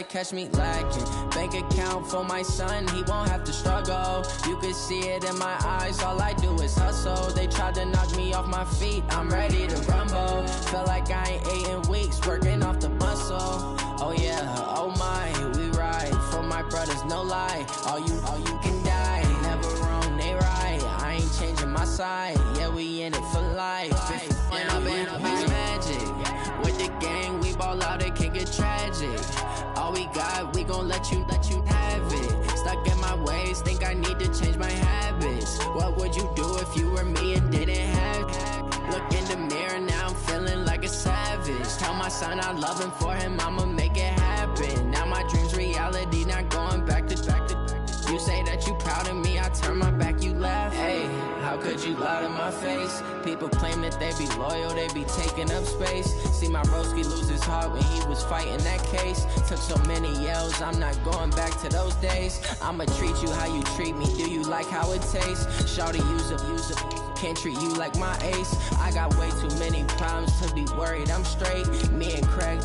they catch me lacking. Bank account for my son, he won't have to struggle. You can see it in my eyes, all I do is hustle. They tried to knock me off my feet, I'm ready to rumble. Feel like I ain't ate in weeks, working off the muscle. Oh yeah, oh my, we ride for my brothers, no lie. All you can die, never wrong, they right. I ain't changing my side, yeah, we in it for life. When I've been magic, with the gang, we ball out, it can get tragic. All we got, we gon' let you have it. Stuck in my ways, think I need to change my habits. What would you do if you were me and didn't have it? Look in the mirror, now I'm feeling like a savage. Tell my son I love him, for him I'ma make it happen. Now my dream's reality, not going back to. You say that you proud of me, I turn my back, you laugh. Hey, how could you lie to my face? People claim that they be loyal, they be taking up space. See my broski lose his heart when he was fighting that case. Took so many yells, I'm not going back to those days. I'ma treat you how you treat me, do you like how it tastes? Shawty, use up, can't treat you like my ace. I got way too many problems to be worried, I'm straight. Me and Craig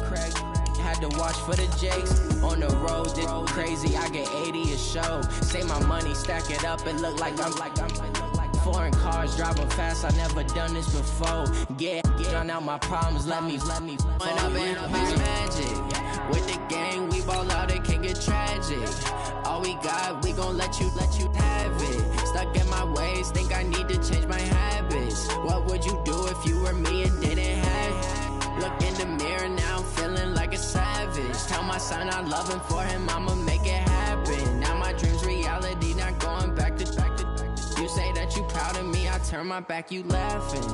had to watch for the Jakes. On the road, this crazy, I get 80 a show. Say my money, stack it up, it look like I'm foreign cars, driving fast, I never done this before. Get drown out my problems, let me When I've been magic, with the gang, we ball out, it can get tragic. All we got, we gon' let you have it. Stuck in my ways, think I need to change my habits. What would you do if you were me and didn't have it? Look in the mirror, now I'm feeling like a savage. Tell my son I love him, for him I'ma make it happen. Now my dream's reality, not going back to. You say that you proud of me, I turn my back, you laughing.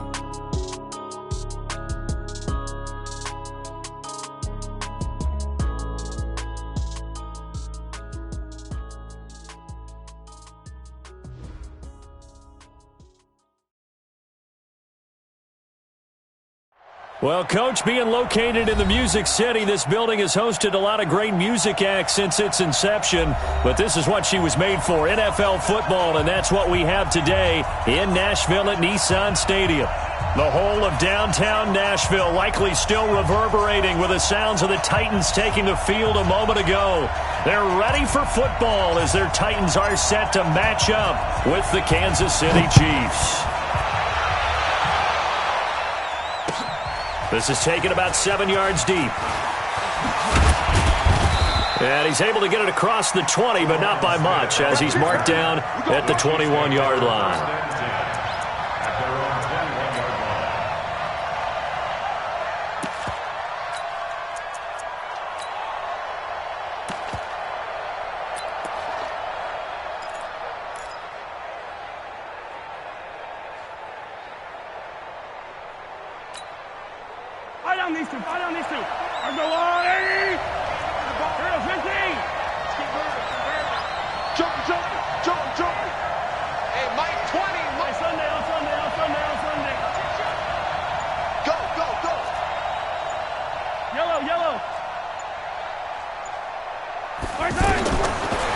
Well, Coach, being located in the Music City, this building has hosted a lot of great music acts since its inception. But this is what she was made for, NFL football, and that's what we have today in Nashville at Nissan Stadium. The whole of downtown Nashville likely still reverberating with the sounds of the Titans taking the field a moment ago. They're ready for football as their Titans are set to match up with the Kansas City Chiefs. This is taken about 7 yards deep. And he's able to get it across the 20, but not by much, as he's marked down at the 21-yard line.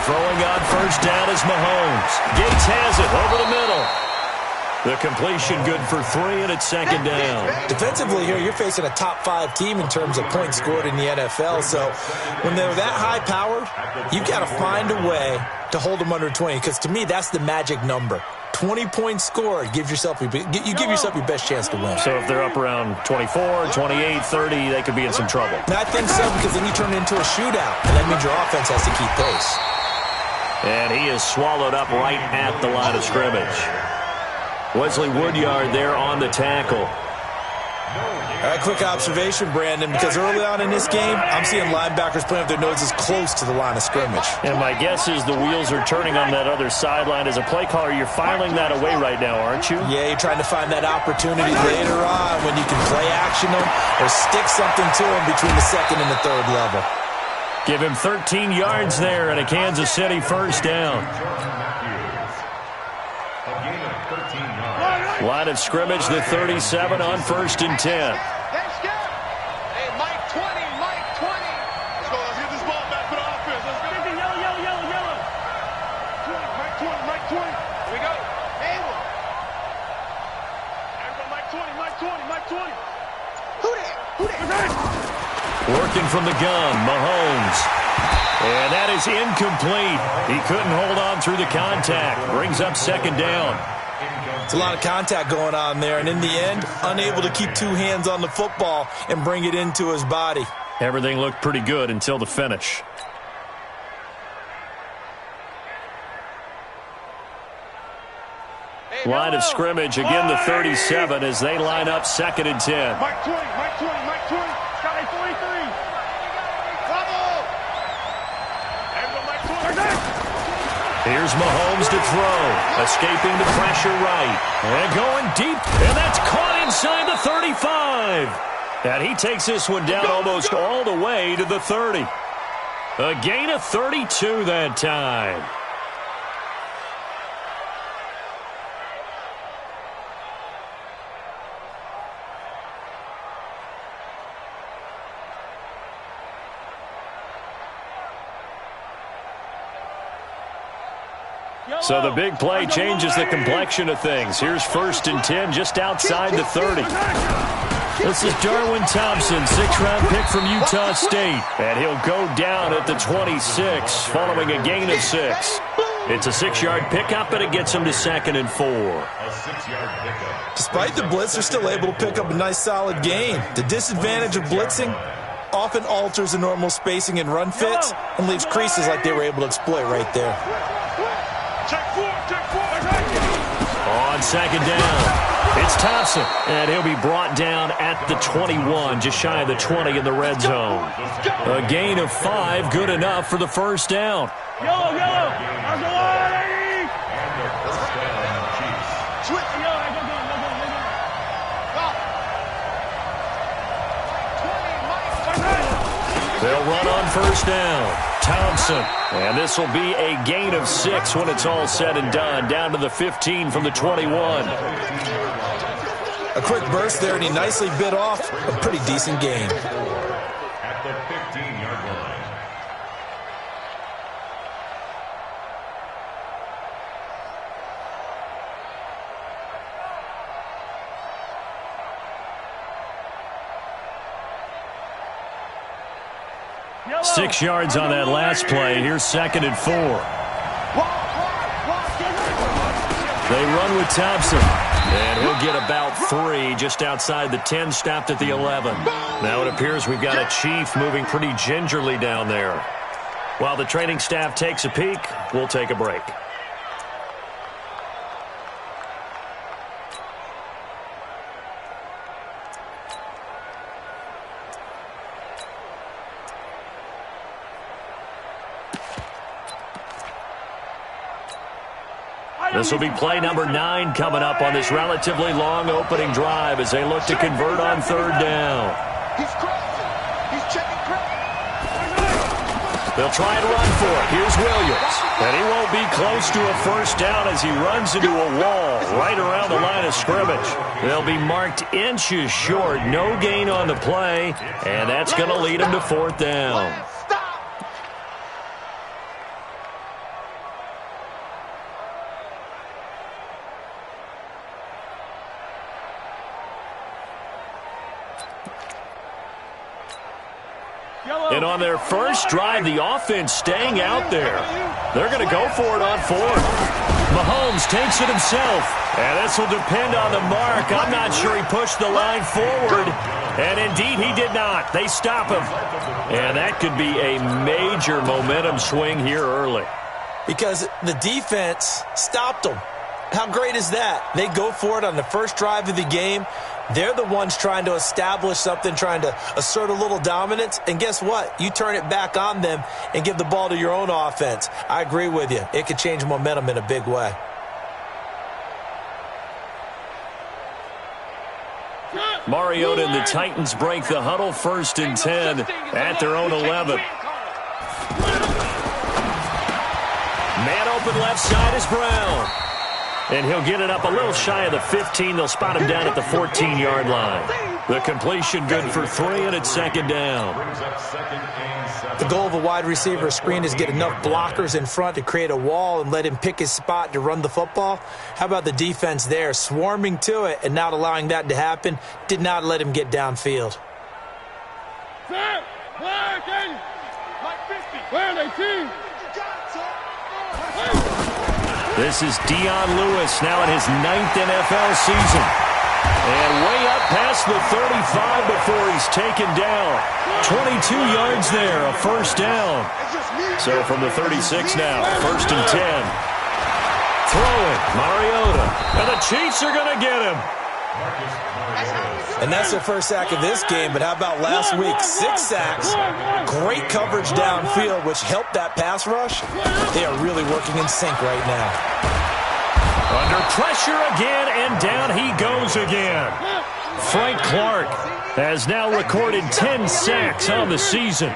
Throwing on first down is Mahomes. Gates has it over the middle. The completion good for 3, and it's second down. Defensively here, you're facing a top-5 team in terms of points scored in the NFL. So when they're that high-powered, you've got to find a way to hold them under 20, because to me, that's the magic number. 20 points scored, you give yourself your best chance to win. So if they're up around 24, 28, 30, they could be in some trouble. And I think so, because then you turn it into a shootout, and that means your offense has to keep pace. And he is swallowed up right at the line of scrimmage. Wesley Woodyard there on the tackle. All right, quick observation, Brandon, because early on in this game, I'm seeing linebackers playing with their noses close to the line of scrimmage. And my guess is the wheels are turning on that other sideline. As a play caller, you're filing that away right now, aren't you? Yeah, you're trying to find that opportunity later on when you can play action them or stick something to them between the second and the third level. Give him 13 yards there and a Kansas City first down. Line of scrimmage, the 37 on 1st and 10. Hey, Mike 20, Mike 20. Let's go, let's get this ball back for the offense. Let's go. Yellow. 20, Mike 20. Here we go. Hey, Mike 20. Who that? Working from the gun, Mahomes. And that is incomplete. He couldn't hold on through the contact. Brings up second down. It's a lot of contact going on there, and in the end, unable to keep two hands on the football and bring it into his body. Everything looked pretty good until the finish. Line of scrimmage, again the 37 as they line up 2nd and 10. Mike 20, Mike 20, Mike 20. Got a 23. Here's Mahomes to throw. Escaping the pressure right. And going deep. And that's caught inside the 35. And he takes this one down almost all the way to the 30. A gain of 32 that time. So the big play changes the complexion of things. Here's 1st and 10 just outside the 30. This is Darwin Thompson, 6th-round pick from Utah State. And he'll go down at the 26 following a gain of 6. It's a 6-yard pickup, and it gets him to 2nd and 4. Despite the blitz, they're still able to pick up a nice solid gain. The disadvantage of blitzing often alters the normal spacing and run fits and leaves creases like they were able to exploit right there. On 2nd down, it's Thompson, and he'll be brought down at the 21, just shy of the 20 in the red zone. A gain of 5, good enough for the 1st down. Yellow. They'll run on 1st down. Thompson, and this will be a gain of 6 when it's all said and done, down to the 15 from the 21. A quick burst there, and he nicely bit off a pretty decent gain. At the 15-yard line. Yellow. 6 yards on that last play. Here's 2nd and 4. They run with Thompson. And he'll get about 3 just outside the 10, stopped at the 11. Now it appears we've got a Chief moving pretty gingerly down there. While the training staff takes a peek, we'll take a break. This will be play number 9 coming up on this relatively long opening drive as they look to convert on 3rd down. They'll try and run for it. Here's Williams. And he won't be close to a 1st down as he runs into a wall right around the line of scrimmage. They'll be marked inches short. No gain on the play. And that's going to lead him to 4th down. And on their first drive, the offense staying out there. They're going to go for it on 4th. Mahomes takes it himself. And this will depend on the mark. I'm not sure he pushed the line forward. And indeed, he did not. They stop him. And that could be a major momentum swing here early. Because the defense stopped them. How great is that? They go for it on the first drive of the game. They're the ones trying to establish something, trying to assert a little dominance. And guess what? You turn it back on them and give the ball to your own offense. I agree with you. It could change momentum in a big way. Mariota and the Titans break the huddle, 1st and 10 at their own 11. Man open left side is Brown. And he'll get it up a little shy of the 15. They'll spot him down at the 14-yard line. The completion good for 3, and it's 2nd down. The goal of a wide receiver screen is get enough blockers in front to create a wall and let him pick his spot to run the football. How about the defense there, swarming to it and not allowing that to happen? Did not let him get downfield. Where are they, team? This is Dion Lewis now in his 9th NFL season. And way up past the 35 before he's taken down. 22 yards there, a first down. So from the 36 now, 1st and 10. Throwing, Mariota. And the Chiefs are going to get him. And that's their first sack of this game, but how about last week? 6 sacks, great coverage downfield, which helped that pass rush. They are really working in sync right now. Under pressure again, and down he goes again. Frank Clark has now recorded 10 sacks on the season.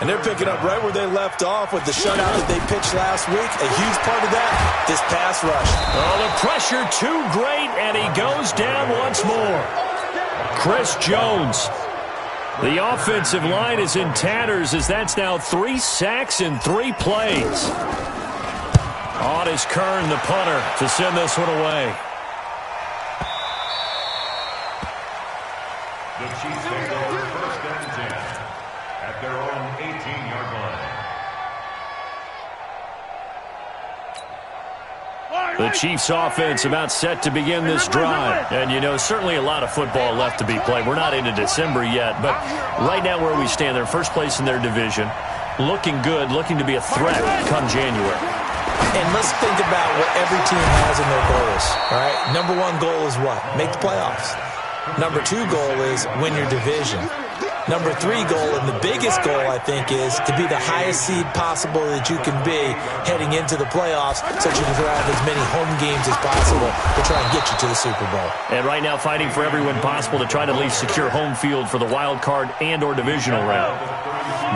And they're picking up right where they left off with the shutout that they pitched last week. A huge part of that, this pass rush. Oh, the pressure too great, and he goes down once more. Chris Jones. The offensive line is in tatters as that's now 3 sacks in 3 plays. On is Kern, the punter, to send this one away. The Chiefs take over 1st and 10 at their own 18-yard line. The Chiefs offense about set to begin this drive. And, you know, certainly a lot of football left to be played. We're not into December yet, but right now where we stand, they're first place in their division. Looking good, looking to be a threat come January. And let's think about what every team has in their goals, all right? Number 1 goal is what? Make the playoffs. Number 2 goal is win your division. Number 3 goal, and the biggest goal, I think, is to be the highest seed possible that you can be heading into the playoffs so that you can have as many home games as possible to try and get you to the Super Bowl. And right now fighting for every win possible to try to at least secure home field for the wild card and or divisional round.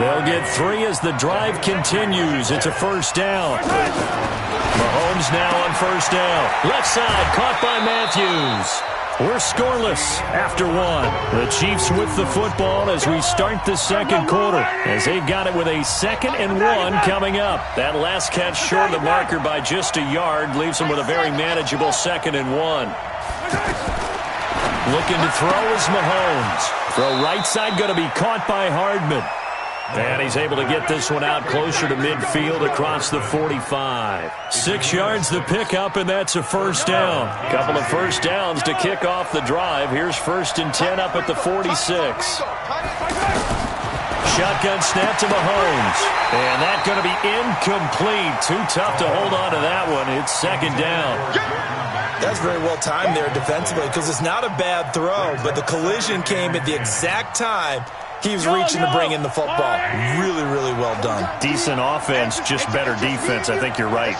They'll get 3 as the drive continues. It's a first down. Mahomes now on first down. Left side, caught by Matthews. We're scoreless after 1. The Chiefs with the football as we start the second quarter, as they've got it with a 2nd and 1 coming up. That last catch short of the marker by just a yard leaves them with a very manageable 2nd and 1. Looking to throw is Mahomes. Throw right side going to be caught by Hardman. And he's able to get this one out closer to midfield across the 45. 6 yards the pickup, and that's a first down. Couple of first downs to kick off the drive. Here's 1st and 10 up at the 46. Shotgun snap to Mahomes. And that's going to be incomplete. Too tough to hold on to that one. It's 2nd down. That's very well timed there defensively because it's not a bad throw, but the collision came at the exact time he was reaching to bring in the football. Really, really well done. Decent offense, just better defense. I think you're right.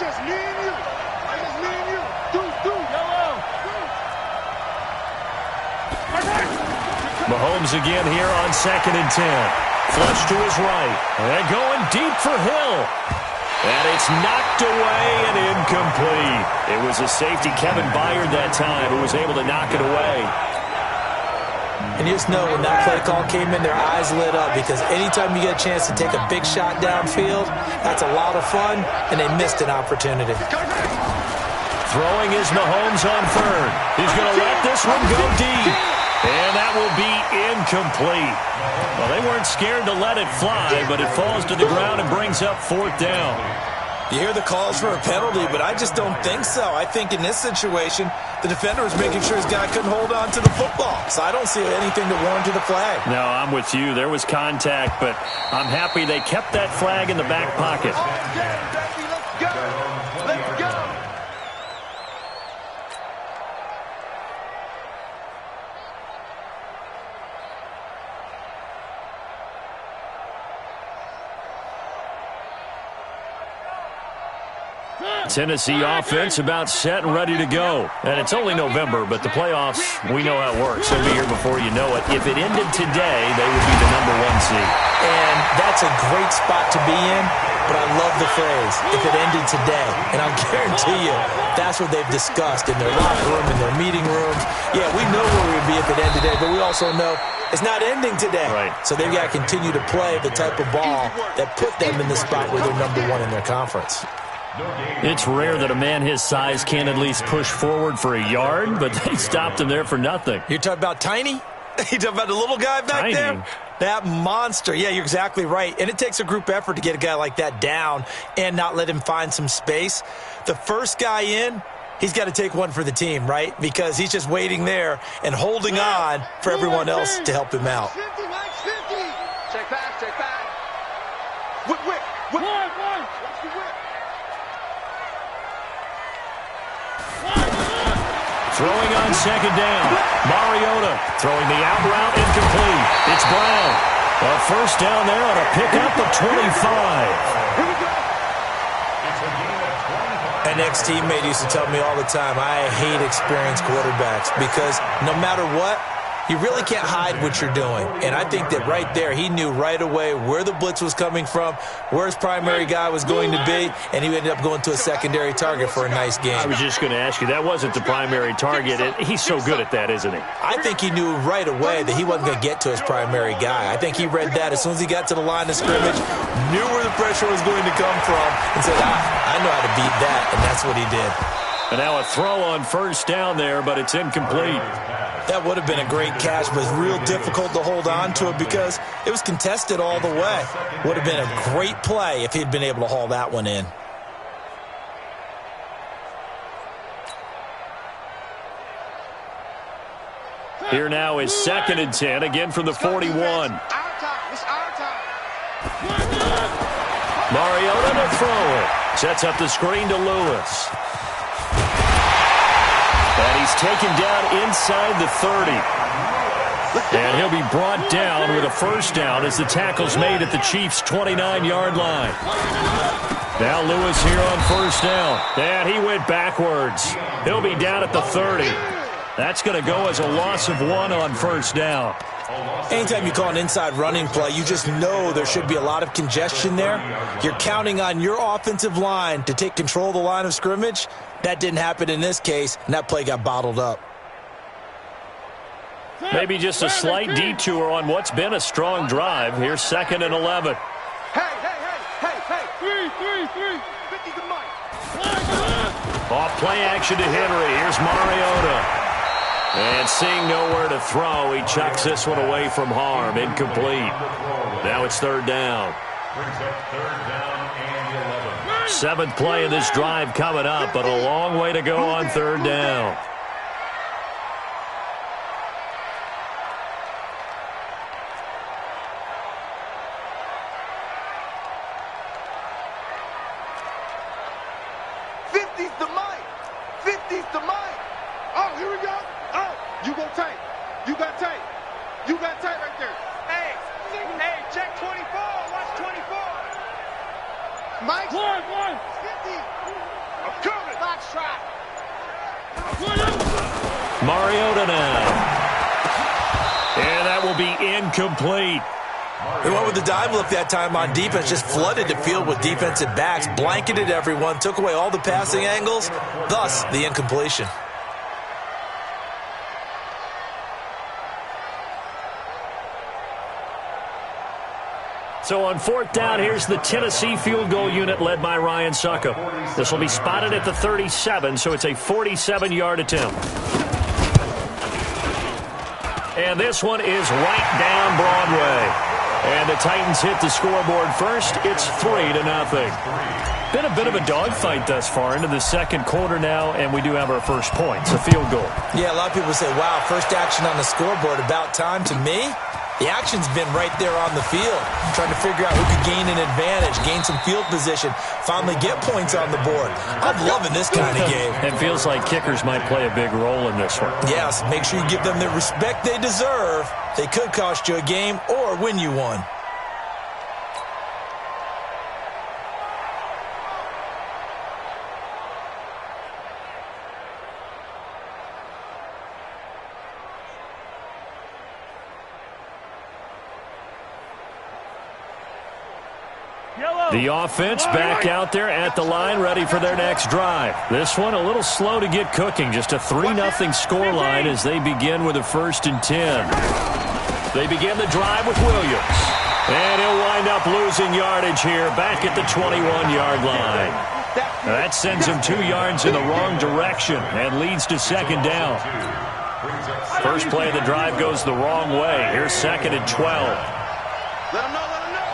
Mahomes again here on 2nd and 10. Flush to his right. And going deep for Hill. And it's knocked away and incomplete. It was a safety, Kevin Byard, that time, who was able to knock it away. And you just know when that play call came in, their eyes lit up because anytime you get a chance to take a big shot downfield, that's a lot of fun, and they missed an opportunity. Throwing is Mahomes on 3rd. He's going to let this one go deep. And that will be incomplete. Well, they weren't scared to let it fly, but it falls to the ground and brings up 4th down. You hear the calls for a penalty, but I just don't think so. I think in this situation, the defender was making sure his guy couldn't hold on to the football. So I don't see anything to warrant the flag. No, I'm with you. There was contact, but I'm happy they kept that flag in the back pocket. Tennessee offense about set and ready to go. And it's only November, but the playoffs, we know how it works. They'll be here before you know it. If it ended today, they would be the #1 seed. And that's a great spot to be in, but I love the phrase, if it ended today. And I'll guarantee you, that's what they've discussed in their locker room, in their meeting rooms. Yeah, we know where we'd be if it ended today, but we also know it's not ending today. Right. So they've got to continue to play the type of ball that put them in the spot where they're #1 in their conference. It's rare that a man his size can't at least push forward for a yard, but they stopped him there for nothing. You're talking about tiny? You talking about the little guy back there? That monster. Yeah, you're exactly right. And it takes a group effort to get a guy like that down and not let him find some space. The first guy in, he's got to take one for the team, right? Because he's just waiting there and holding on for everyone else to help him out. 50, Mike, 50. Check back, check back. Whip. Watch the whip. Throwing on second down. Mariota throwing the out route incomplete. It's Brown. A first down there on a pickup of 25. Here we go. An ex-teammate used to tell me all the time, I hate experienced quarterbacks because no matter what, you really can't hide what you're doing. And I think that right there, he knew right away where the blitz was coming from, where his primary guy was going to be, and he ended up going to a secondary target for a nice game. I was just going to ask you, that wasn't the primary target. He's so good at that, isn't he? I think he knew right away that he wasn't going to get to his primary guy. I think he read that as soon as he got to the line of scrimmage, knew where the pressure was going to come from, and said, I know how to beat that, and that's what he did. And now a throw on first down there, but it's incomplete. That would have been a great catch, but it's real difficult to hold on to it because it was contested all the way. Would have been a great play if he'd been able to haul that one in. Here now is 2nd and 10, again from the 41. Our time. It's our time. Mariota to throw it. Sets up the screen to Lewis. And he's taken down inside the 30. And he'll be brought down with a first down as the tackle's made at the Chiefs' 29-yard line. Now Lewis here on first down. And he went backwards. He'll be down at the 30. That's going to go as a loss of 1 on first down. Anytime you call an inside running play, you just know there should be a lot of congestion there. You're counting on your offensive line to take control of the line of scrimmage. That didn't happen in this case, and that play got bottled up. Maybe just a slight detour on what's been a strong drive. Here's 2nd and 11. Hey. 3. 50 to Mike. Off play action to Henry. Here's Mariota. And seeing nowhere to throw, he chucks this one away from harm. Incomplete. Now it's 3rd down. 7th play of this drive coming up, but a long way to go on 3rd down. Oh, here we go. Oh, you go tight. You got tight. You got tight right there. Hey, check 24. Watch 24. Mike. One. 50. I'm coming. Box trap. Mariota now. And that will be incomplete. They went with the dive look that time on defense, just flooded the field with defensive backs, blanketed everyone, took away all the passing angles, thus the incompletion. So on 4th down, here's the Tennessee field goal unit led by Ryan Suckup. This will be spotted at the 37, so it's a 47-yard attempt. And this one is right down Broadway. And the Titans hit the scoreboard first. It's 3-0. Been a bit of a dogfight thus far into the 2nd quarter now, and we do have our first points, a field goal. Yeah, a lot of people say, wow, first action on the scoreboard, about time. To me, the action's been right there on the field, trying to figure out who could gain an advantage, gain some field position, finally get points on the board. I'm loving this kind of game. It feels like kickers might play a big role in this one. Yes, make sure you give them the respect they deserve. They could cost you a game or win you one. The offense back out there at the line, ready for their next drive. This one a little slow to get cooking. Just a 3-0 scoreline as they begin with a 1st and 10. They begin the drive with Williams. And he'll wind up losing yardage here back at the 21-yard line. That sends him 2 yards in the wrong direction and leads to 2nd down. First play of the drive goes the wrong way. Here's 2nd and 12. Let him know, let him know.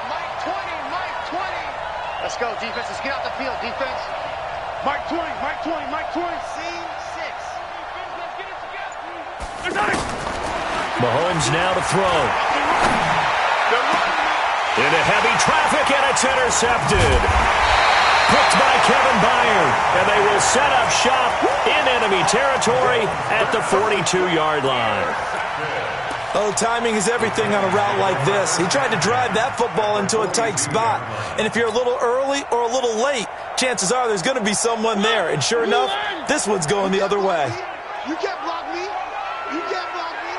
Mike 20, Mike 20. Let's go, defense. Let's get out the field, defense. Mike 20, Mike 20, Mike 20. Scene 6. Let's get it together. Mahomes now to throw. Into heavy traffic, and it's intercepted. Picked by Kevin Byard, and they will set up shop in enemy territory at the 42-yard line. Oh, timing is everything on a route like this. He tried to drive that football into a tight spot. And if you're a little early or a little late, chances are there's going to be someone there. And sure enough, this one's going the other way. You can't block me. You can't block me.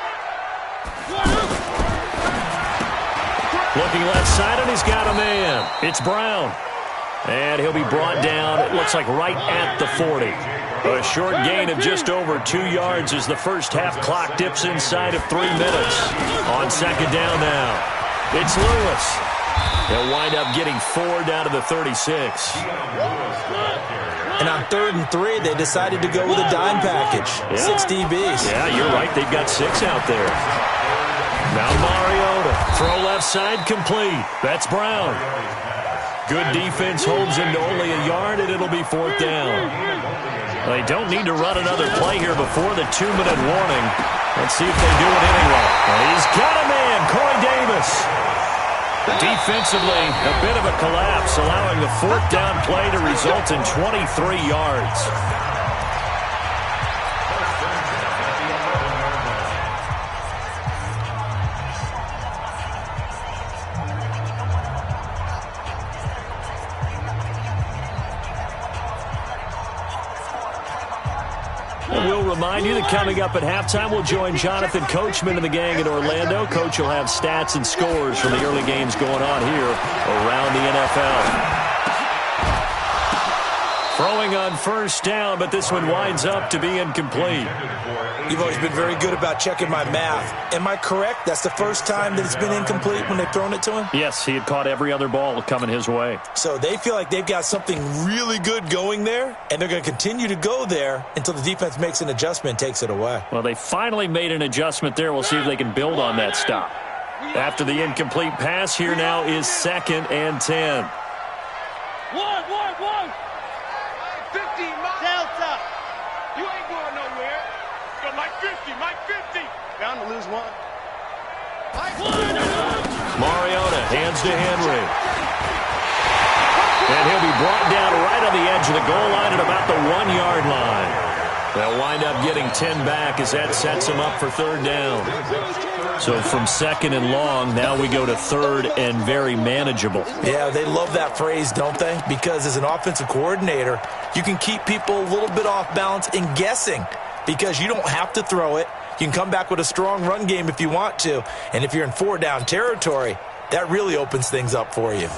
Looking left side, and he's got a man. It's Brown. And he'll be brought down, it looks like right at the 40. A short gain of just over 2 yards as the first half clock dips inside of 3 minutes. On 2nd down now, it's Lewis. He'll wind up getting 4 down to the 36. And on 3rd and 3, they decided to go with a dime package. Yeah. 6 DBs. Yeah, you're right. They've got 6 out there. Now Mariota. Throw left side complete. That's Brown. Good defense holds him to only a yard, and it'll be 4th down. They don't need to run another play here before the 2-minute warning. Let's see if they do it anyway. And he's got a man, Corey Davis. Defensively, a bit of a collapse, allowing the 4th down play to result in 23 yards. We'll remind you that coming up at halftime, we'll join Jonathan Coachman and the gang in Orlando. Coach will have stats and scores from the early games going on here around the NFL. Throwing on 1st down, but this one winds up to be incomplete. You've always been very good about checking my math. Am I correct? That's the first time that it's been incomplete when they've thrown it to him? Yes, he had caught every other ball coming his way. So they feel like they've got something really good going there, and they're going to continue to go there until the defense makes an adjustment and takes it away. Well, they finally made an adjustment there. We'll see if they can build on that stop. After the incomplete pass, here now is 2nd and 10. One. 50, Mike. Delta. You ain't going nowhere. Go Mike 50, Mike 50. Bound to lose 1. Mike 1. Mariota hands to Henry. And he'll be brought down right on the edge of the goal line at about the 1-yard line. They'll wind up getting 10 back as that sets them up for 3rd down. So from 2nd and long, now we go to 3rd and very manageable. Yeah, they love that phrase, don't they? Because as an offensive coordinator, you can keep people a little bit off balance and guessing because you don't have to throw it. You can come back with a strong run game if you want to. And if you're in 4-down territory, that really opens things up for you.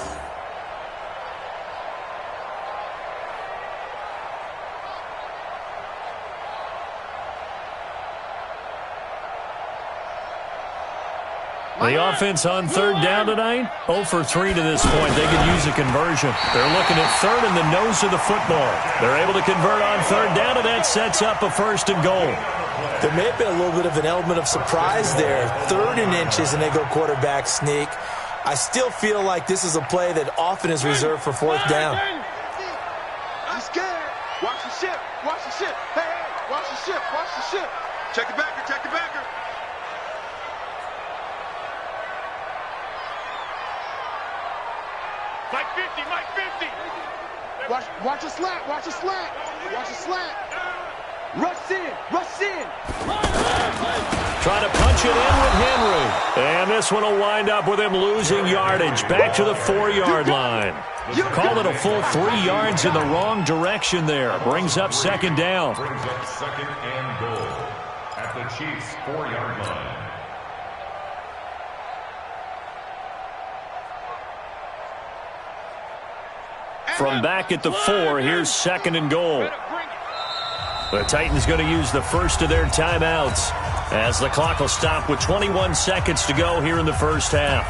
The offense on 3rd down tonight, 0 for 3 to this point. They could use a conversion. They're looking at 3rd in the nose of the football. They're able to convert on 3rd down, and that sets up a 1st and goal. There may have been a little bit of an element of surprise there. 3rd and inches, and they go quarterback sneak. I still feel like this is a play that often is reserved for 4th down. I'm scared. Watch the ship. Watch the ship. Hey, watch the ship. Watch the ship. Check the backer. Check the backer. Mike 50, Mike 50. Watch a slant, watch a slant. Watch a slant. Rush in, rush in. Trying to punch it in with Henry. And this one will wind up with him losing yardage. Back to the 4-yard line. Called it a full 3 yards in the wrong direction there. Brings up 2nd down. Brings up 2nd and goal at the Chiefs' 4-yard line. From back at the 4, here's 2nd and goal. The Titans going to use the first of their timeouts as the clock will stop with 21 seconds to go here in the first half.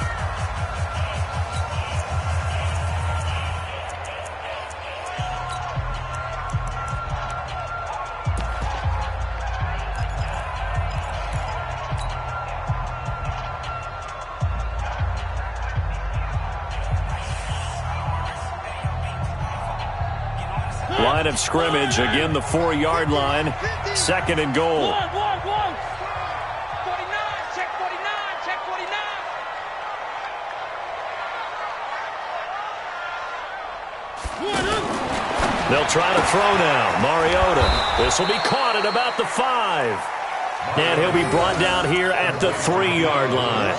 line of scrimmage. Again, the 4-yard line. Second and goal. 49, check 49, check 49. They'll try to throw now. Mariota. This will be caught at about the 5. And he'll be brought down here at the 3-yard line.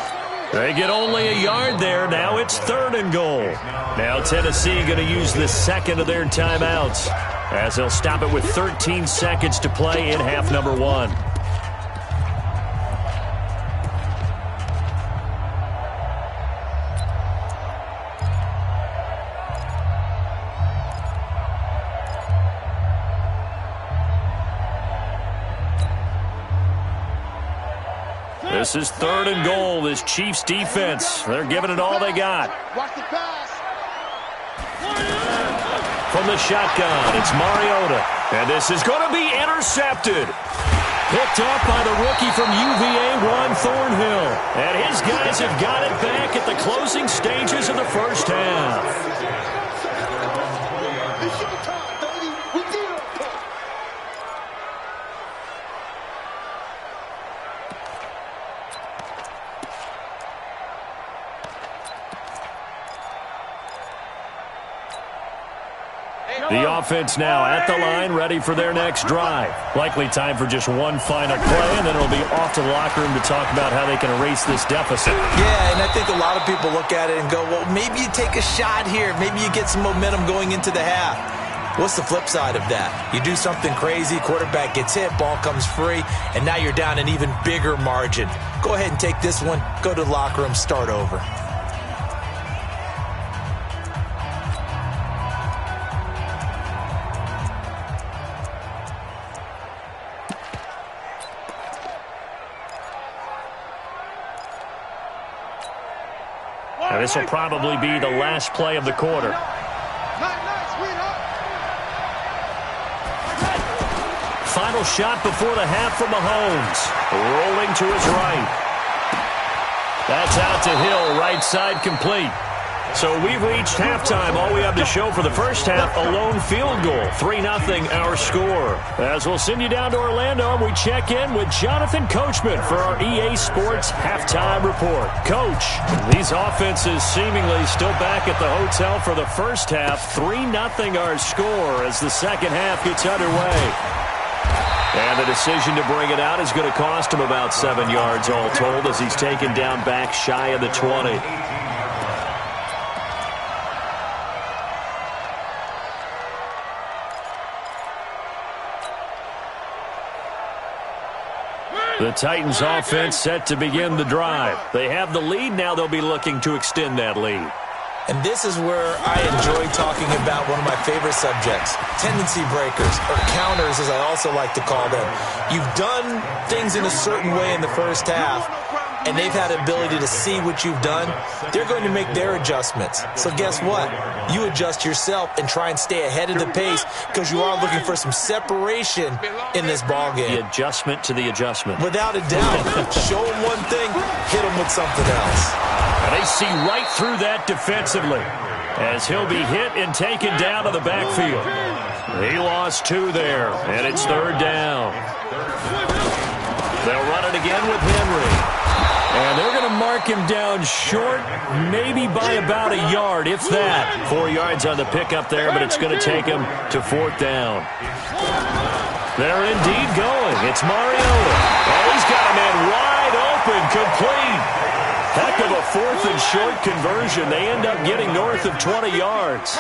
They get only a yard there. Now it's third and goal. Now Tennessee going to use the second of their timeouts, as they'll stop it with 13 seconds to play in half number 1. This is third and goal. This Chiefs defense, they're giving it all they got. Watch the pass. From the shotgun, it's Mariota. And this is going to be intercepted. Picked up by the rookie from UVA, Juan Thornhill. And his guys have got it back at the closing stages of the first half. The offense now at the line, ready for their next drive. Likely time for just one final play, and then it'll be off to the locker room to talk about how they can erase this deficit. Yeah, and I think a lot of people look at it and go, well, maybe you take a shot here. Maybe you get some momentum going into the half. What's the flip side of that? You do something crazy, quarterback gets hit, ball comes free, and now you're down an even bigger margin. Go ahead and take this one, go to the locker room, start over. Now, this will probably be the last play of the quarter. Final shot before the half from Mahomes. Rolling to his right. That's out to Hill, right side complete. So we've reached halftime. All we have to show for the first half, a lone field goal. 3-0 our score. As we'll send you down to Orlando, we check in with Jonathan Coachman for our EA Sports Halftime Report. Coach, these offenses seemingly still back at the hotel for the first half. 3-0 our score as the second half gets underway. And the decision to bring it out is going to cost him about 7 yards all told, as he's taken down back shy of the 20. The Titans offense set to begin the drive. They have the lead. Now they'll be looking to extend that lead. And this is where I enjoy talking about one of my favorite subjects, tendency breakers, or counters as I also like to call them. You've done things in a certain way in the first half, and they've had the ability to see what you've done. They're going to make their adjustments. So guess what? You adjust yourself and try and stay ahead of the pace, because you are looking for some separation in this ballgame. The adjustment to the adjustment. Without a doubt. Show them one thing, hit them with something else. And they see right through that defensively, as he'll be hit and taken down to the backfield. He lost 2 there, and it's third down. They'll run it again with Henry. And they're going to mark him down short, maybe by about a yard, if that. 4 yards on the pickup there, but it's going to take him to fourth down. They're indeed going. It's Mariota. Oh, he's got a man wide open, complete. Heck of a fourth and short conversion. They end up getting north of 20 yards.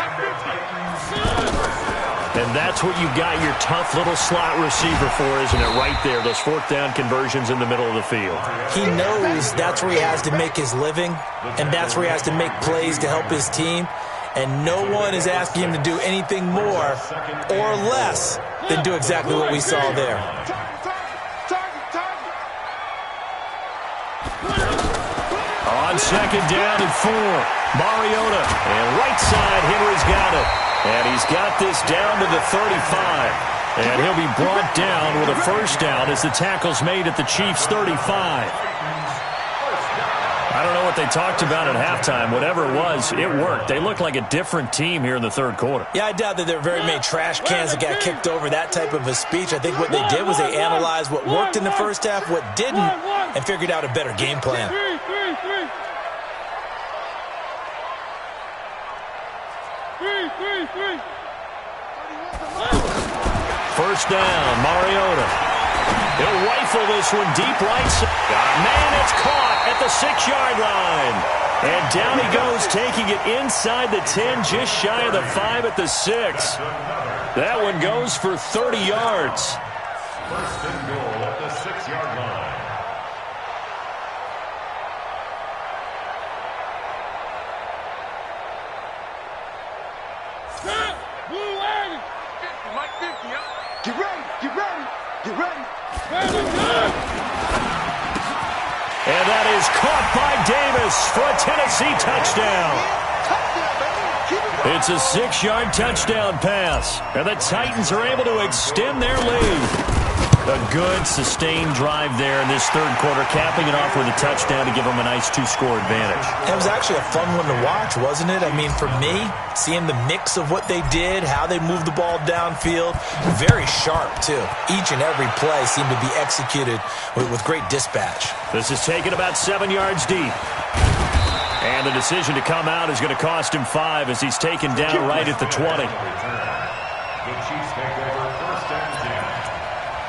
And that's what you've got your tough little slot receiver for, isn't it? Right there, those fourth down conversions in the middle of the field. He knows that's where he has to make his living, and that's where he has to make plays to help his team. And no one is asking him to do anything more or less than do exactly what we saw there. On second down and 4, Mariota. And right side, Henry's got it. And he's got this down to the 35. And he'll be brought down with a first down as the tackle's made at the Chiefs' 35. I don't know what they talked about at halftime. Whatever it was, it worked. They looked like a different team here in the third quarter. Yeah, I doubt that there were very many trash cans that got kicked over, that type of a speech. I think what they did was they analyzed what worked in the first half, what didn't, and figured out a better game plan. First down, Mariota. He'll rifle this one deep right side. Man, it's caught at the 6-yard line. And down he goes, taking it inside the 10, just shy of the 5 at the 6. That one goes for 30 yards. First and goal at the 6-yard line. Get ready, get ready, get ready. And that is caught by Davis for a Tennessee touchdown. It's a 6-yard touchdown pass. And the Titans are able to extend their lead. A good, sustained drive there in this third quarter, capping it off with a touchdown to give them a nice 2-score advantage. It was actually a fun one to watch, wasn't it? I mean, for me, seeing the mix of what they did, how they moved the ball downfield, very sharp, too. Each and every play seemed to be executed with great dispatch. This is taken about 7 yards deep. And the decision to come out is going to cost him 5 as he's taken down right at the 20. The Chiefs take over first and 10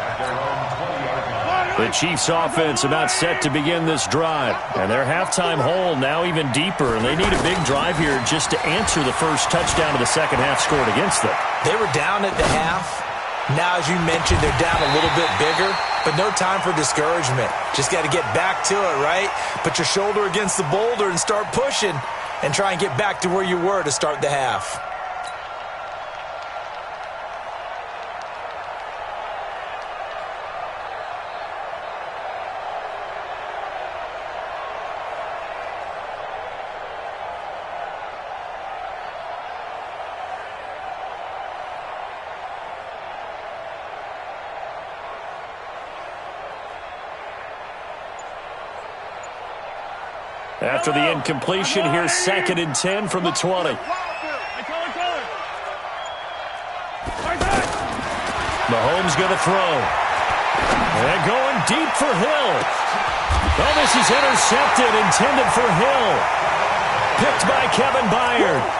at their own 20-yard line. The Chiefs offense about set to begin this drive. And their halftime hole now even deeper. And they need a big drive here just to answer the first touchdown of the second half scored against them. They were down at the half. Now, as you mentioned, they're down a little bit bigger, but no time for discouragement. Just got to get back to it, right? Put your shoulder against the boulder and start pushing and try and get back to where you were to start the half. After the incompletion, here's 2nd and 10 from the 20. Mahomes going to throw. And going deep for Hill. Oh, this is intercepted, intended for Hill. Picked by Kevin Byard.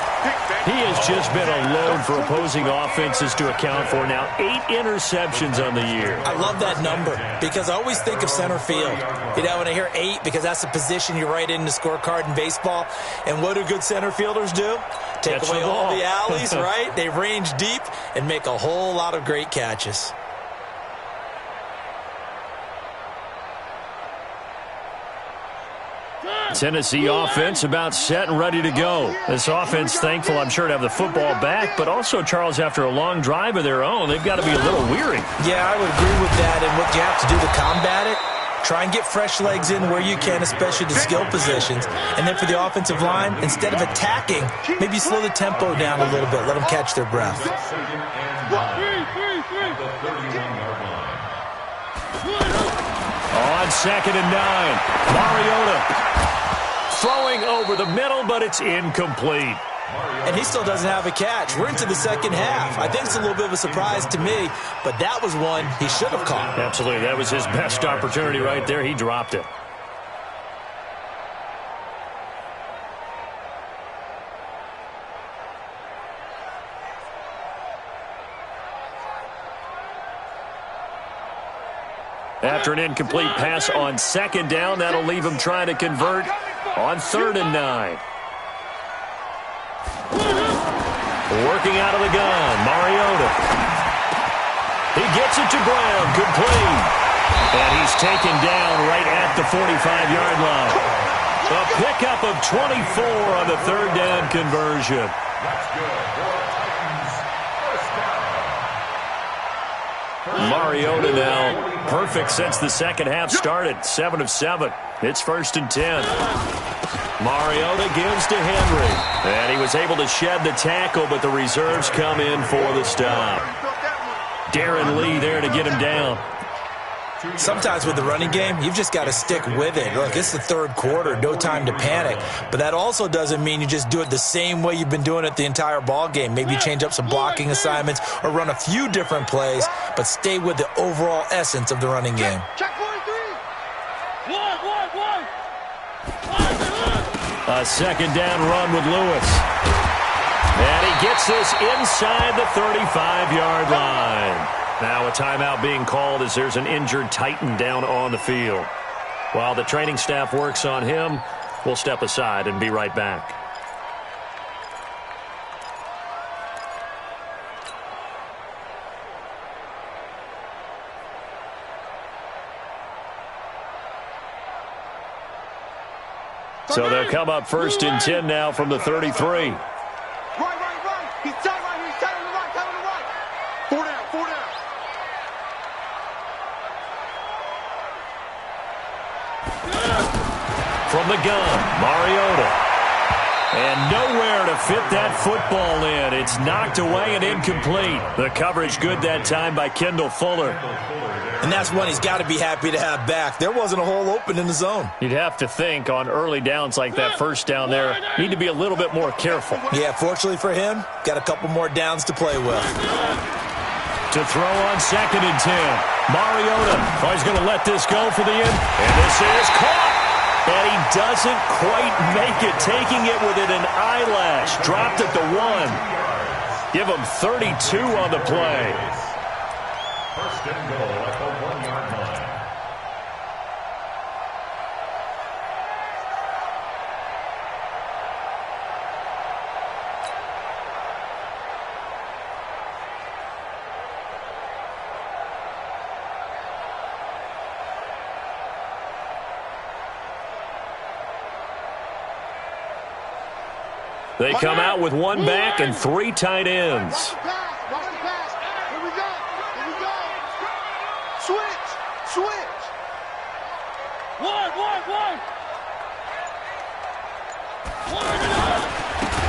He has just been a load for opposing offenses to account for. Now 8 interceptions on the year. I love that number because I always think of center field. You know, when I hear 8, because that's the position you write in the scorecard in baseball. And what do good center fielders do? Take away all the alleys, right? They range deep and make a whole lot of great catches. Tennessee offense about set and ready to go. This offense thankful, I'm sure, to have the football back, but also, Charles, after a long drive of their own, they've got to be a little weary. Yeah, I would agree with that, and what you have to do to combat it, try and get fresh legs in where you can, especially the skill positions. And then for the offensive line, instead of attacking, maybe slow the tempo down a little bit, let them catch their breath. On 2nd and 9, Mariota throwing over the middle, but it's incomplete. And he still doesn't have a catch. We're into the second half. I think it's a little bit of a surprise to me, but that was one he should have caught. Absolutely. That was his best opportunity right there. He dropped it. After an incomplete pass on 2nd down, that'll leave him trying to convert on 3rd and 9. Working out of the gun, Mariota. He gets it to Brown, complete. And he's taken down right at the 45-yard line. A pickup of 24 on the 3rd down conversion. That's good for Titans. First down. Mariota now perfect since the second half started. 7 of 7. It's 1st and 10. Mariota gives to Henry. And he was able to shed the tackle, but the reserves come in for the stop. Darren Lee there to get him down. Sometimes with the running game, you've just got to stick with it. Look, it's the third quarter, no time to panic. But that also doesn't mean you just do it the same way you've been doing it the entire ball game. Maybe change up some blocking assignments or run a few different plays, but stay with the overall essence of the running game. Check 43. A second down run with Lewis. And he gets this inside the 35-yard line. Now a timeout being called as there's an injured Titan down on the field. While the training staff works on him, we'll step aside and be right back. So they'll come up 1st and 10 now from the 33. Right. He's tight right here. He's tight on the right. Tight on the right. 4 down. 4 down. From the gun, Mariota. And nowhere to fit that football in. It's knocked away and incomplete. The coverage good that time by Kendall Fuller. And that's one he's got to be happy to have back. There wasn't a hole open in the zone. You'd have to think on early downs like that first down there, need to be a little bit more careful. Yeah, fortunately for him, got a couple more downs to play with. To throw on 2nd and 10. Mariota, he's going to let this go for the end. And this is caught. And he doesn't quite make it, taking it within an eyelash. Dropped it to 1. Give him 32 on the play. 1st and goal at the 1-yard line. They come out with 1 back and 3 tight ends. Watch the pass. Here we go. Switch. One.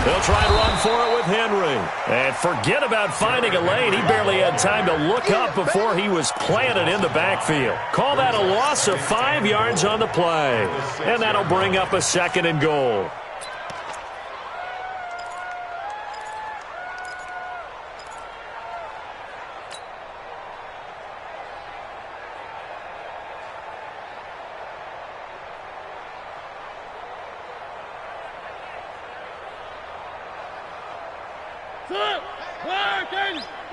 They'll try and run for it with Henry. And forget about finding a lane. He barely had time to look up before he was planted in the backfield. Call that a loss of 5 yards on the play. And that'll bring up a 2nd and goal.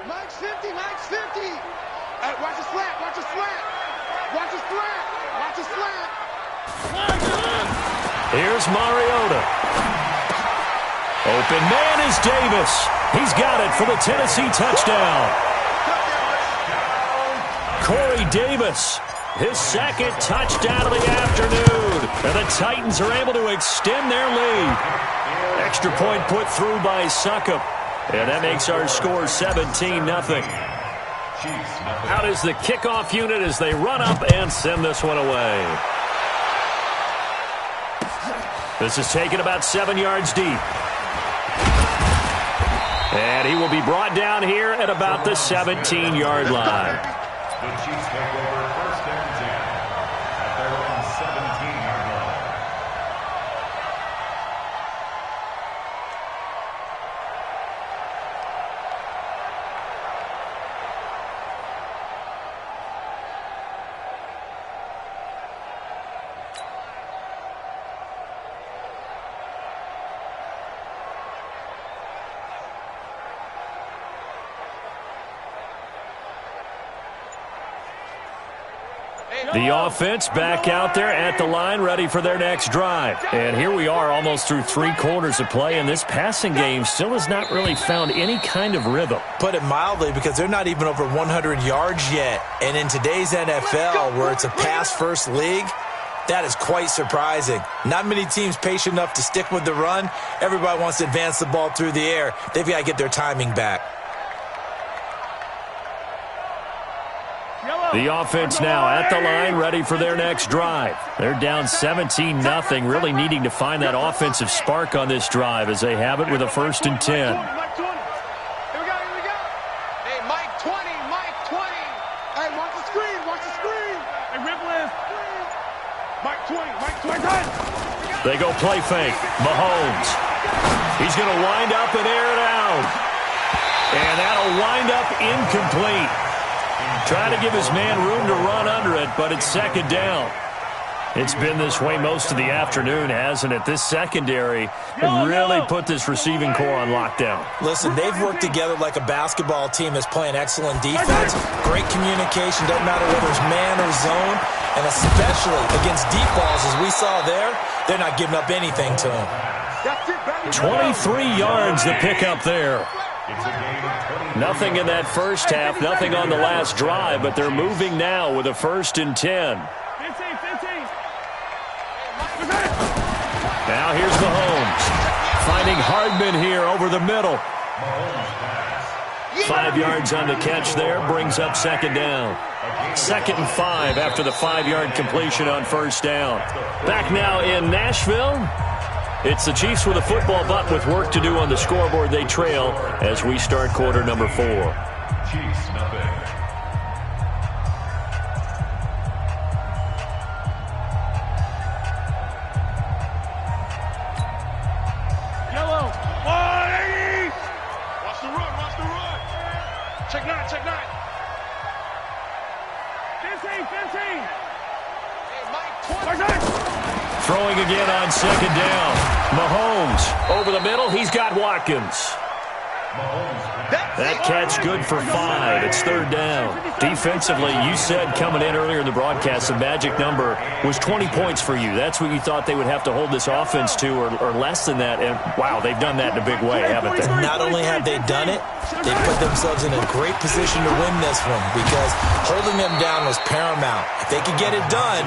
Mike's 50. Hey, watch his flat. Here's Mariota. Open man is Davis. He's got it for the Tennessee touchdown. Corey Davis, his 2nd touchdown of the afternoon. And the Titans are able to extend their lead. Extra point put through by Succop. And that makes our score 17-0. Out is the kickoff unit as they run up and send this one away. This is taken about 7 yards deep. And he will be brought down here at about the 17-yard line. The Chiefs take over 1st and 10 at their own 17-yard line. The offense back out there at the line, ready for their next drive. And here we are almost through 3 quarters of play, and this passing game still has not really found any kind of rhythm. Put it mildly, because they're not even over 100 yards yet. And in today's NFL, where it's a pass-first league, that is quite surprising. Not many teams patient enough to stick with the run. Everybody wants to advance the ball through the air. They've got to get their timing back. The offense now at the line, ready for their next drive. They're down 17-0, really needing to find that offensive spark on this drive as they have it with a 1st and 10. Here we go. Hey, Mike 20. Hey, watch the screen. They go play fake. Mahomes. He's going to wind up and air it out. And that'll wind up incomplete. Trying to give his man room to run under it, but it's second down. It's been this way most of the afternoon, hasn't it? This secondary really put this receiving core on lockdown. Listen, they've worked together like a basketball team that's playing excellent defense. Great communication, doesn't matter whether it's man or zone. And especially against deep balls, as we saw there, they're not giving up anything to him. 23 yards to pick up there. Nothing in that first half, nothing on the last drive, but they're moving now with a 1st and 10. Now here's Mahomes. Finding Hardman here over the middle. 5 yards on the catch there, brings up second down. 2nd and 5 after the 5-yard completion on first down. Back now in Nashville. It's the Chiefs with a football, but with work to do on the scoreboard, they trail as we start quarter number 4. Chiefs nothing. Yellow. 180. Watch the run. Watch the run. Check 9. Check 9. 15. Hey, Mike. 20. Throwing again on second down. Mahomes over the middle. He's got Watkins. That catch good for 5. It's third down. Defensively, you said coming in earlier in the broadcast, the magic number was 20 points for you. That's what you thought they would have to hold this offense to, or less than that. And, wow, they've done that in a big way, haven't they? Not only have they done it, they put themselves in a great position to win this one because holding them down was paramount. If they could get it done,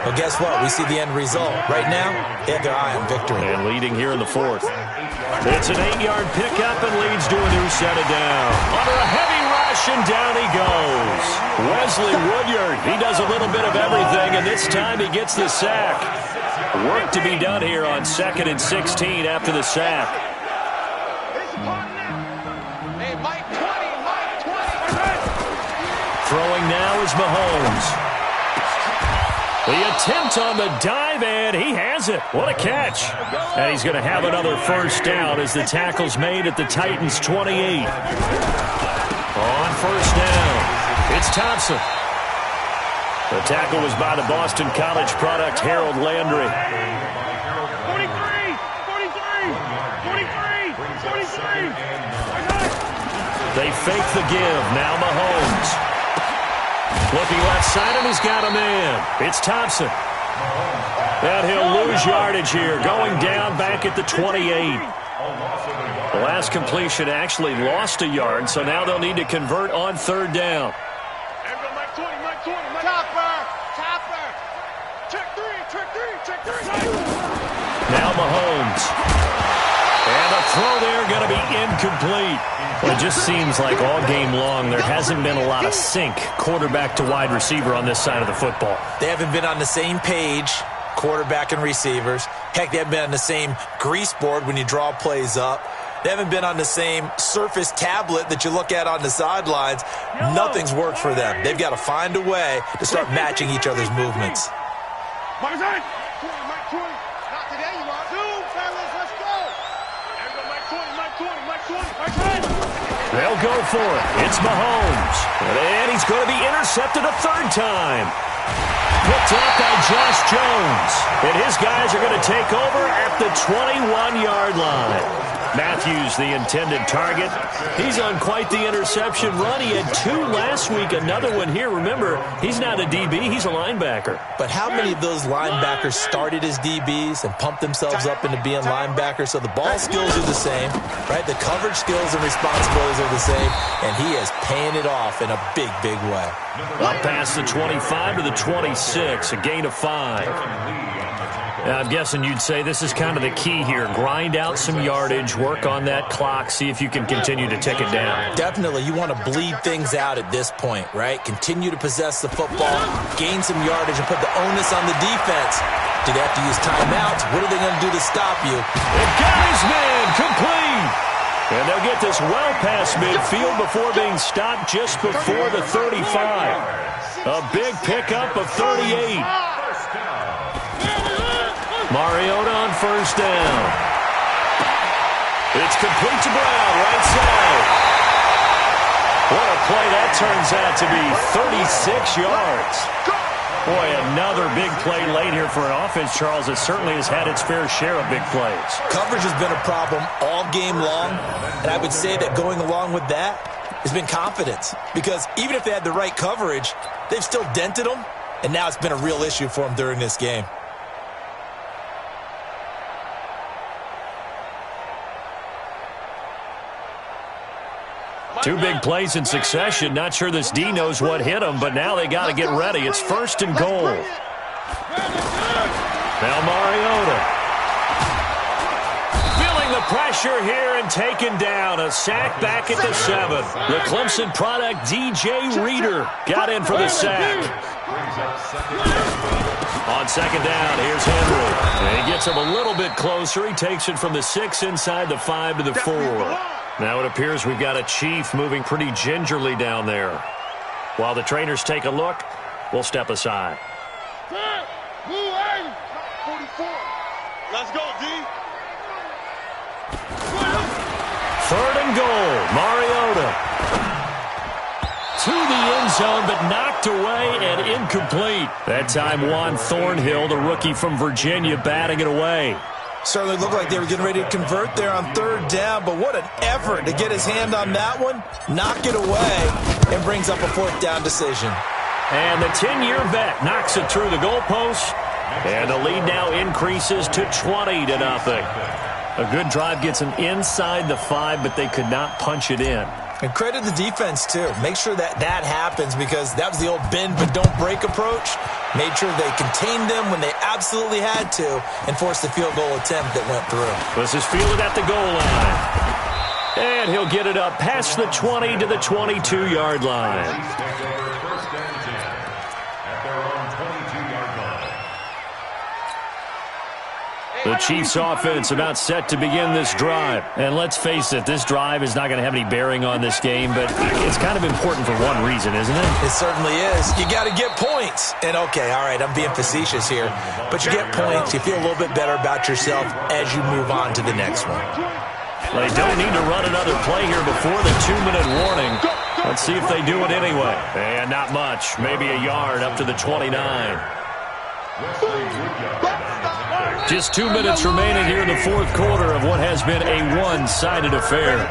well, guess what? We see the end result. Right now, they have their eye on victory. And leading here in the 4th. It's an 8-yard pickup and leads to a new set of down. Under a heavy rush, and down he goes. Wesley Woodyard, he does a little bit of everything, and this time he gets the sack. Work to be done here on 2nd and 16 after the sack. Throwing now is Mahomes. The attempt on the dive, and he has it. What a catch. And he's going to have another first down as the tackle's made at the Titans' 28. On first down, it's Thompson. The tackle was by the Boston College product, Harold Landry. 43. They fake the give. Now Mahomes. Looking left side, and he's got a man. It's Thompson. And he'll lose yardage here, going down back at the 28. The last completion actually lost a yard, so now they'll need to convert on third down. Now Mahomes. And the throw there going to be incomplete. Well, it just seems like all game long there hasn't been a lot of sync quarterback to wide receiver on this side of the football. They haven't been on the same page, quarterback and receivers. Heck, they haven't been on the same grease board when you draw plays up. They haven't been on the same surface tablet that you look at on the sidelines. Nothing's worked for them. They've got to find a way to start matching each other's movements. They'll go for it. It's Mahomes. And he's going to be intercepted a third time. Picked up by Josh Jones. And his guys are going to take over at the 21-yard line. Matthews, the intended target. He's on quite the interception run. He had 2 last week, another one here. Remember, he's not a DB, he's a linebacker. But how many of those linebackers started as DBs and pumped themselves up into being linebackers? So the ball skills are the same, right? The coverage skills and responsibilities are the same, and he is paying it off in a big, big way. Up past the 25 to the 26, a gain of 5. I'm guessing you'd say this is kind of the key here. Grind out some yardage, work on that clock, see if you can continue to tick it down. Definitely. You want to bleed things out at this point, right? Continue to possess the football, gain some yardage, and put the onus on the defense. Do they have to use timeouts? What are they going to do to stop you? It got his man complete. And they'll get this well past midfield before being stopped just before the 35. A big pickup of 38. Mariota on first down. It's complete to Brown, right side. What a play that turns out to be, 36 yards. Boy, another big play late here for an offense, Charles, that certainly has had its fair share of big plays. Coverage has been a problem all game long, and I would say that going along with that has been confidence. Because even if they had the right coverage, they've still dented them, and now it's been a real issue for them during this game. Two big plays in succession. Not sure this D knows what hit him, but now they got to get ready. It's first and goal. Now Mariota. Feeling the pressure here and taken down. A sack back at the 7. The Clemson product, DJ Reader, got in for the sack. On second down, here's Henry. And he gets him a little bit closer. He takes it from the 6 inside the 5 to the 4. Now it appears we've got a Chief moving pretty gingerly down there. While the trainers take a look, we'll step aside. 44. Let's go, D. Third and goal. Mariota. To the end zone, but knocked away and incomplete. That time Juan Thornhill, the rookie from Virginia, batting it away. Certainly looked like they were getting ready to convert there on third down, but what an effort to get his hand on that one, knock it away, and brings up a fourth down decision. And the 10-year vet knocks it through the goalpost, and the lead now increases to 20-0. A good drive gets them inside the 5, but they could not punch it in. And credit the defense, too. Make sure that that happens, because that was the old bend but don't break approach. Made sure they contained them when they absolutely had to and forced the field goal attempt that went through. This is fielded at the goal line. And he'll get it up past the 20 to the 22-yard line. The Chiefs offense about set to begin this drive. And let's face it, this drive is not going to have any bearing on this game, but it's kind of important for one reason, isn't it? It certainly is. You got to get points. And okay, all right, I'm being facetious here, but you get points, you feel a little bit better about yourself as you move on to the next one. They don't need to run another play here before the 2-minute warning. Let's see if they do it anyway. And not much, maybe a yard up to the 29. Just 2 minutes remaining here in the fourth quarter of what has been a one-sided affair.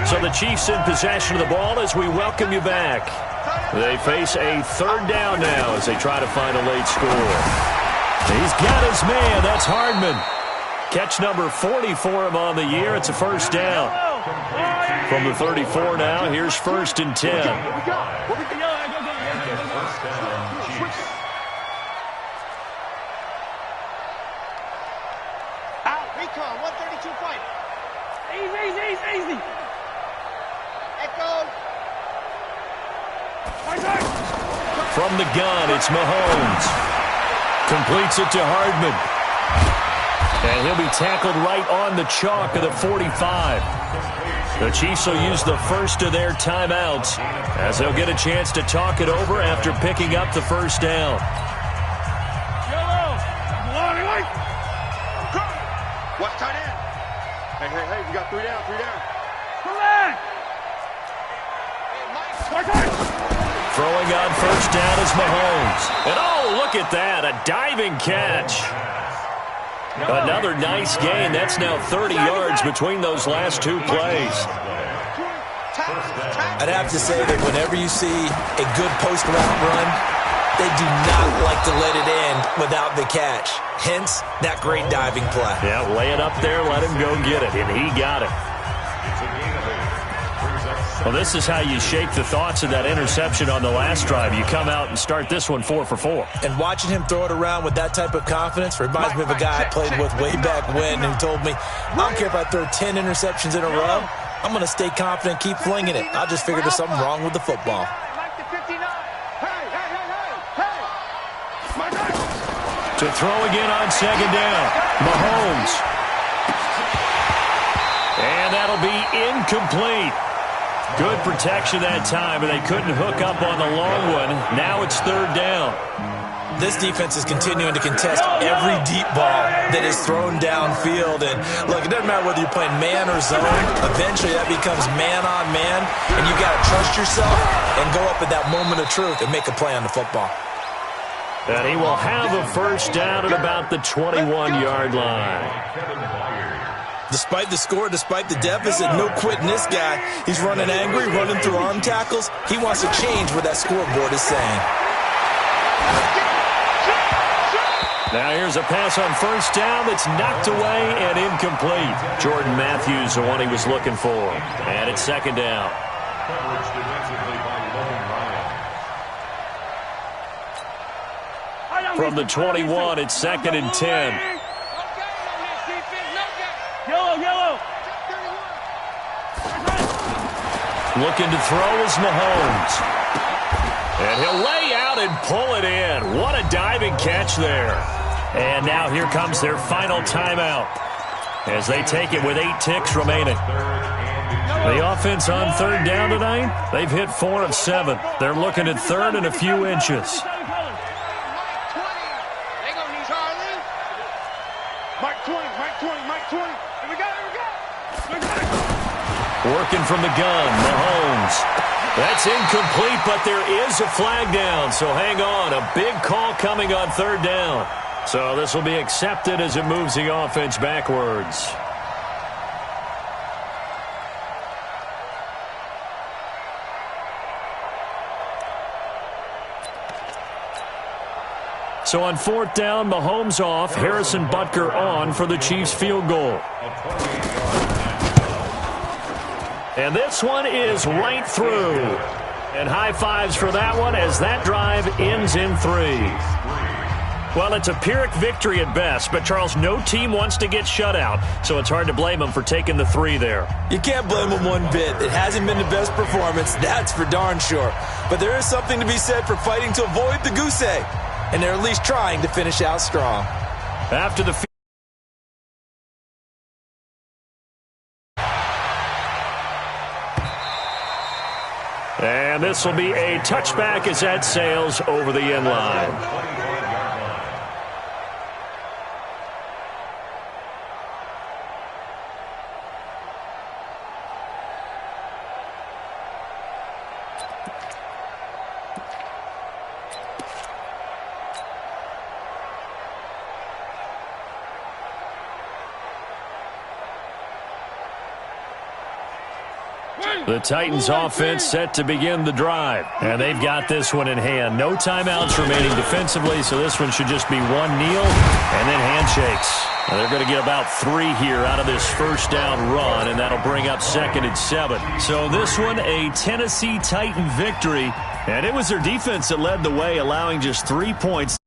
So the Chiefs in possession of the ball as we welcome you back. They face a third down now as they try to find a late score. He's got his man. That's Hardman. Catch number 40 for him on the year. It's a first down. From the 34 now, here's first and 10. Out, recon, 132 fight. Easy. Echo. From the gun, it's Mahomes. Completes it to Hardman. And he'll be tackled right on the chalk of the 45. The Chiefs will use the first of their timeouts as they'll get a chance to talk it over after picking up the first down. Watch tight end. Hey, we got 3 down. Throwing on first down is Mahomes. And oh, look at that, a diving catch. Another nice gain. That's now 30 yards between those last two plays. I'd have to say that whenever you see a good post-route run, they do not like to let it end without the catch. Hence, that great diving play. Yeah, lay it up there, let him go get it, and he got it. Well, this is how you shake the thoughts of that interception on the last drive. You come out and start this one 4 for 4. And watching him throw it around with that type of confidence reminds me of a guy I played with way back when who told me, I don't care if I throw 10 interceptions in a row, I'm going to stay confident, keep flinging it. I just figured there's something wrong with the football. To throw again on second down, Mahomes. And that'll be incomplete. Good protection that time, and they couldn't hook up on the long one. Now it's third down. This defense is continuing to contest every deep ball that is thrown downfield. And, look, it doesn't matter whether you're playing man or zone. Eventually, that becomes man on man, and you got to trust yourself and go up at that moment of truth and make a play on the football. And he will have a first down at about the 21-yard line. Despite the score, despite the deficit, no quitting this guy. He's running angry, running through arm tackles. He wants to change what that scoreboard is saying. Now here's a pass on first down that's knocked away and incomplete. Jordan Matthews, the one he was looking for. And it's second down. Coverage defensively by Logan Ryan. From the 21, it's second and 10. Yellow. Looking to throw is Mahomes. And he'll lay out and pull it in. What a diving catch there. And now here comes their final timeout as they take it with 8 ticks remaining. The offense on third down tonight, they've hit 4 of 7. They're looking at third and a few inches. Working from the gun, Mahomes. That's incomplete, but there is a flag down, so hang on. A big call coming on third down. So this will be accepted as it moves the offense backwards. So on fourth down, Mahomes off, Harrison Butker on for the Chiefs field goal. And this one is right through. And high fives for that one as that drive ends in 3. Well, it's a Pyrrhic victory at best, but, Charles, no team wants to get shut out, so it's hard to blame them for taking the 3 there. You can't blame them one bit. It hasn't been the best performance, that's for darn sure. But there is something to be said for fighting to avoid the goose egg, and they're at least trying to finish out strong. After the and this will be a touchback as that sails over the end line. The Titans offense set to begin the drive, and they've got this one in hand. No timeouts remaining defensively, so this one should just be one kneel and then handshakes. And they're going to get about 3 here out of this first down run, and that'll bring up second and 7. So this one, a Tennessee Titan victory, and it was their defense that led the way, allowing just 3 points.